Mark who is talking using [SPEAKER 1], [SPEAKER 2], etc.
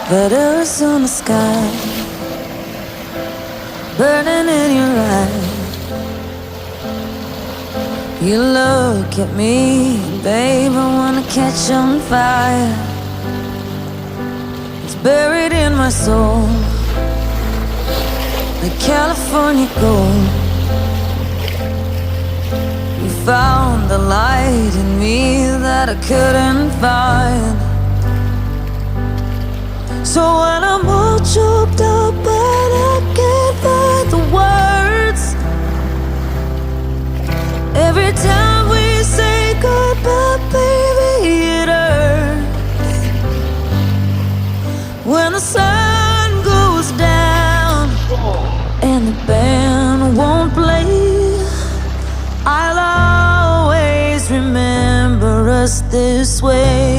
[SPEAKER 1] That Arizona sky burning in your eyes. You look at me, babe, I wanna catch on fire. It's buried in my soul, like California gold. You found the light in me that I couldn't find. So when I'm all choked up and I can't find the words, every time we say goodbye, baby, it hurts. When the sun goes down and the band won't play, I'll always remember us this way.